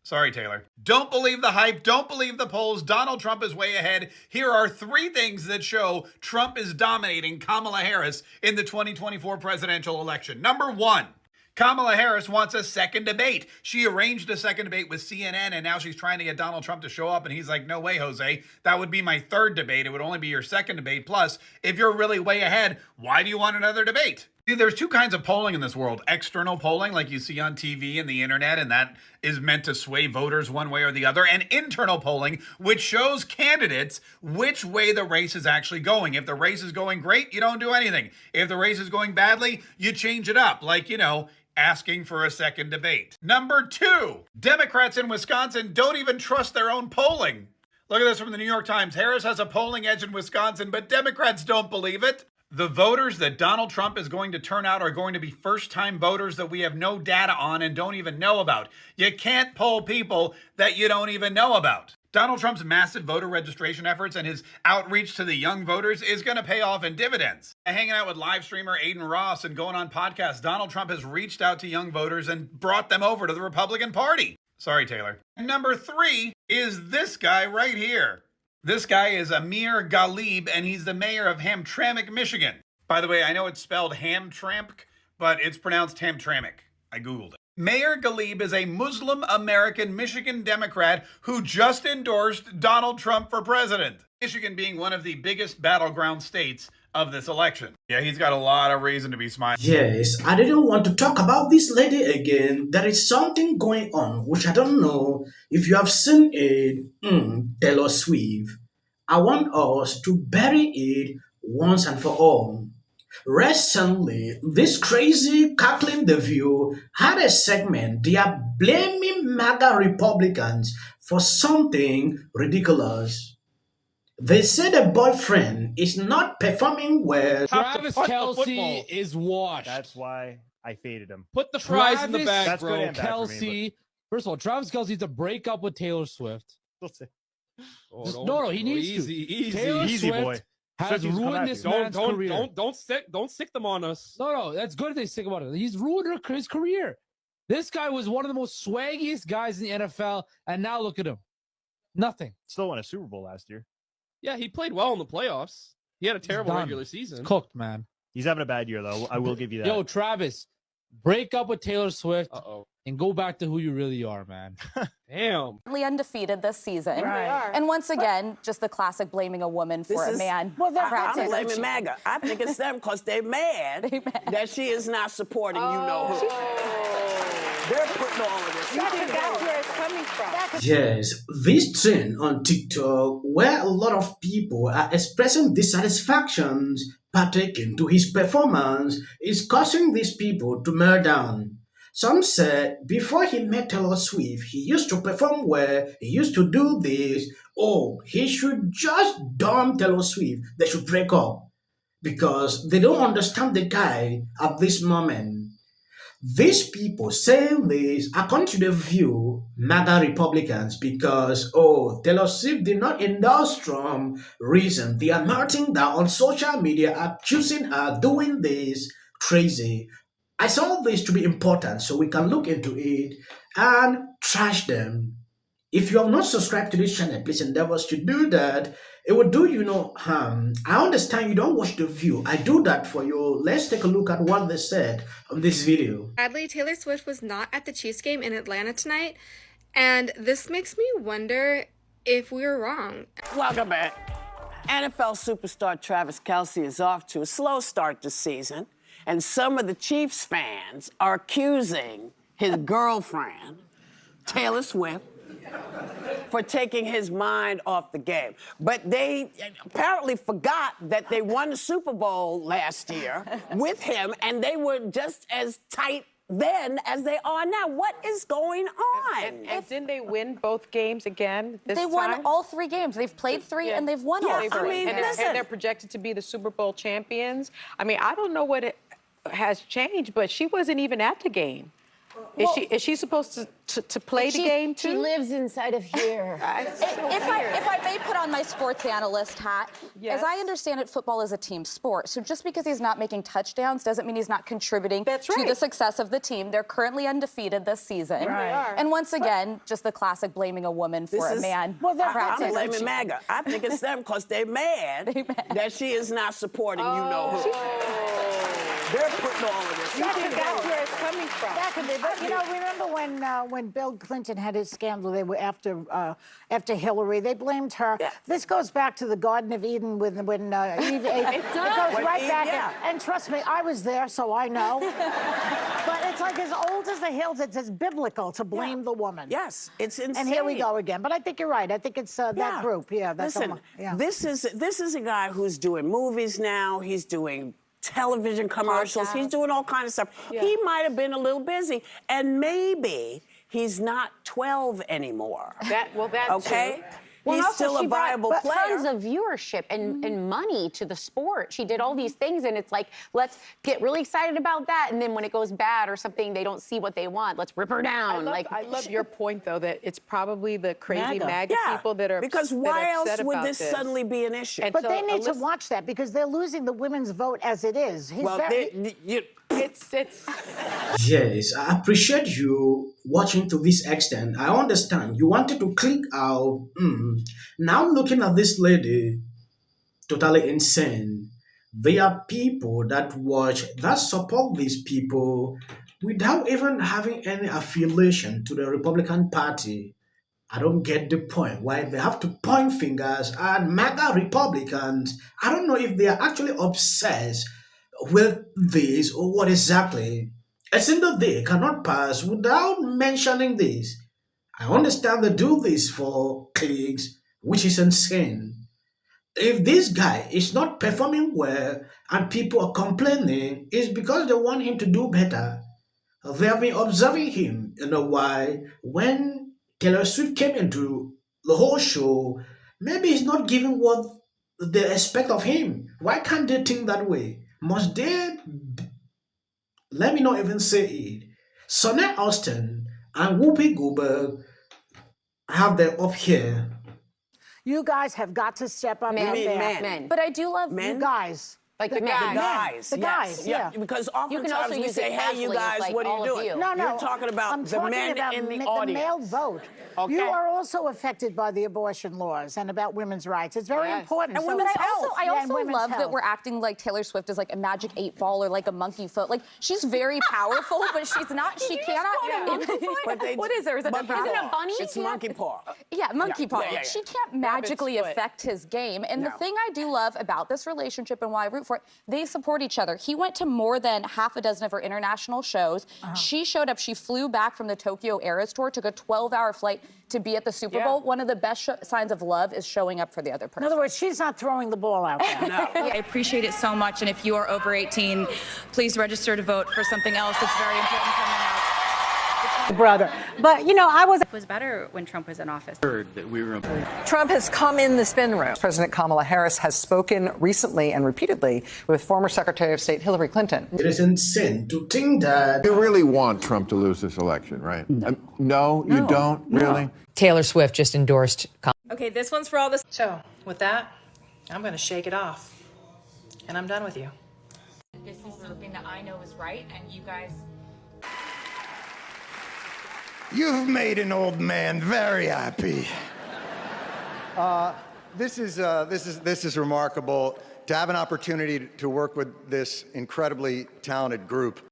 Sorry, Taylor. Don't believe the hype. Don't believe the polls. Donald Trump is way ahead. Here are 3 things that show Trump is dominating Kamala Harris in the 2024 presidential election. Number 1. Kamala Harris wants a second debate. She arranged a second debate with CNN, and now she's trying to get Donald Trump to show up, and he's like, no way, Jose. That would be my 3rd debate. It would only be your 2nd debate. Plus, if you're really way ahead, why do you want another debate? See, there's 2 kinds of polling in this world. External polling, like you see on TV and the internet, and that is meant to sway voters one way or the other. And internal polling, which shows candidates which way the race is actually going. If the race is going great, you don't do anything. If the race is going badly, you change it up. Like, asking for a second debate. Number 2, Democrats in Wisconsin don't even trust their own polling. Look at this from the New York Times. Harris has a polling edge in Wisconsin, but Democrats don't believe it. The voters that Donald Trump is going to turn out are going to be first-time voters that we have no data on and don't even know about. You can't poll people that you don't even know about. Donald Trump's massive voter registration efforts and his outreach to the young voters is going to pay off in dividends. Hanging out with live streamer Aiden Ross and going on podcasts, Donald Trump has reached out to young voters and brought them over to the Republican Party. Sorry, Taylor. Number 3 is this guy right here. This guy is Amir Ghalib, and he's the mayor of Hamtramck, Michigan. By the way, I know it's spelled Hamtramck, but it's pronounced Hamtramck. I Googled it. Mayor Ghalib is a Muslim-American Michigan Democrat who just endorsed Donald Trump for president. Michigan being one of the biggest battleground states of this election. Yeah, he's got a lot of reason to be smiling. Yes, I didn't want to talk about this lady again. There is something going on, which I don't know if you have seen it. Taylor Swift. I want us to bury it once and for all. Recently, this crazy cackling The View had a segment. They are blaming MAGA Republicans for something ridiculous. They say the boyfriend is not performing well. Travis Kelce is washed. That's why I faded him. Put the fries in the bag, That's bro. good and bad for Kelce. me, First of all, Travis Kelce needs to break up with Taylor Swift. No, he needs easy, to. Taylor easy, Swift boy. has Swifties come ruined at this you. man's career. Don't stick them on us. No, that's good if they stick about it. He's ruined his career. This guy was one of the most swaggiest guys in the NFL, and now look at him. Nothing. Still won a Super Bowl last year. Yeah, he played well in the playoffs. He had a terrible done. regular season. It's cooked, man. He's having a bad year, though. I will give you that. Yo, Travis, break up with Taylor Swift Uh-oh. and go back to who you really are, man. Damn. Undefeated this season. Right. And once again, just the classic blaming a woman for a man. Well, Perhaps I'm it's blaming she- MAGA. I think it's them because they're mad that she is not supporting you know who. They're putting all of this out. That's where it's coming from. Yes, this trend on TikTok where a lot of people are expressing dissatisfactions partaking to his performance is causing these people to melt down. Some said before he met Taylor Swift, he used to perform well, he used to do this. Oh, he should just dump Taylor Swift. They should break up because they don't understand the guy at this moment. These people saying this according to the View, MAGA Republicans, because, Taylor Swift did not endorse Trump. Reason, they are melting down on social media, accusing her doing this crazy. I saw this to be important so we can look into it and trash them. If you have not subscribed to this channel, please endeavor to do that. It will do you no harm. I understand you don't watch The View. I do that for you. Let's take a look at what they said on this video. Sadly, Taylor Swift was not at the Chiefs game in Atlanta tonight, and this makes me wonder if we were wrong. Welcome back. NFL superstar Travis Kelce is off to a slow start this season, and some of the Chiefs fans are accusing his girlfriend, Taylor Swift, for taking his mind off the game. But they apparently forgot that they won the Super Bowl last year with him, and they were just as tight then as they are now. What is going on? And didn't they win both games again this They won time? all 3 games. They've played 3 and they've won all Yeah, 3. I mean, and listen. they're projected to be the Super Bowl champions. I mean, I don't know what it has changed, but she wasn't even at the game. Is she supposed to play the game too? She lives inside of here. If I may put on my sports analyst hat, Yes. as I understand it, football is a team sport. So just because he's not making touchdowns doesn't mean he's not contributing That's to right. the success of the team. They're currently undefeated this season. Right. They are. And once again, just the classic blaming a woman for a man. I'm blaming MAGA. I think it's them because they're mad that she is not supporting you know who. They're putting all of this out. That's where it's coming from. That could be, but you know, remember when Bill Clinton had his scandal? They were after Hillary. They blamed her. Yeah. This goes back to the Garden of Eden when Eve ate. It goes right Eve, back. yeah. And trust me, I was there, so I know. But it's like as old as the hills. It's biblical to blame the woman. Yes, it's insane. And here we go again. But I think you're right. I think it's that group. Yeah, that's Listen, yeah. this is a guy who's doing movies now. He's doing television commercials. He's doing all kinds of stuff. Yeah. He might have been a little busy, and maybe he's not 12 anymore. That Okay? too. He's still a viable player. Tons of viewership and money to the sport. She did all these things, and it's like, let's get really excited about that, and then when it goes bad or something, they don't see what they want. Let's rip her down. I love your point, though, that it's probably the crazy MAGA Yeah, people that are because that are why upset else would about this suddenly be an issue? And But so, they need to Alyssa- watch that because they're losing the women's vote as it is. He's It's Yes, I appreciate you watching to this extent. I understand. You wanted to click out. Now looking at this lady, totally insane. There are people that watch, that support these people without even having any affiliation to the Republican Party. I don't get the point why they have to point fingers at MAGA Republicans. I don't know if they are actually obsessed with this or what exactly. A single day cannot pass without mentioning this. I understand they do this for clicks, which is insane. If this guy is not performing well and people are complaining, it's because they want him to do better. They have been observing him in a while. When Taylor Swift came into the whole show, maybe he's not giving what they expect of him. Why can't they think that way? Must they, let me not even say it, Sonny Austin and Whoopi Goldberg have them up here. You guys have got to step up out there. Men. But I do love You guys. Like the The guys. guys. The guys, yeah. Because You can oftentimes also we use say, it hey, you casually, guys, like what are all you of doing? you. No, You're talking about I'm the talking men about in the the audience. male vote. Okay. You are also affected by the abortion laws and about women's rights. It's very important. And So women's it's health. I and also women's love that health. we're acting like Taylor Swift is like a magic 8-ball or like a monkey foot. Like she's very powerful, but she's not. She cannot. But they- What is there? Is it monkey a paw. bunny? It's monkey paw. Yeah, monkey paw. yeah, yeah. She can't magically foot. affect his game. And the No. thing I do love about this relationship and why I root for it, they support each other. He went to more than half a dozen of her international shows. She showed up. She flew back from the Tokyo Eras tour, took a 12-hour flight to be at the Super Bowl. One of the best signs of love is showing up for the other person. In other words, she's not throwing the ball out there. I appreciate it so much, and if you are over 18, please register to vote for something else that's very important coming out. Brother. But, you know, It was better when Trump was in office. Trump has come in the spin room. President Kamala Harris has spoken recently and repeatedly with former Secretary of State Hillary Clinton. It is insane to think that. You really want Trump to lose this election, right? No, you don't? Really? Taylor Swift just endorsed Okay, this one's for all this. So, with that, I'm going to shake it off. And I'm done with you. This is something that I know is right, and you guys. You've made an old man very happy. This is remarkable to have an opportunity to work with this incredibly talented group.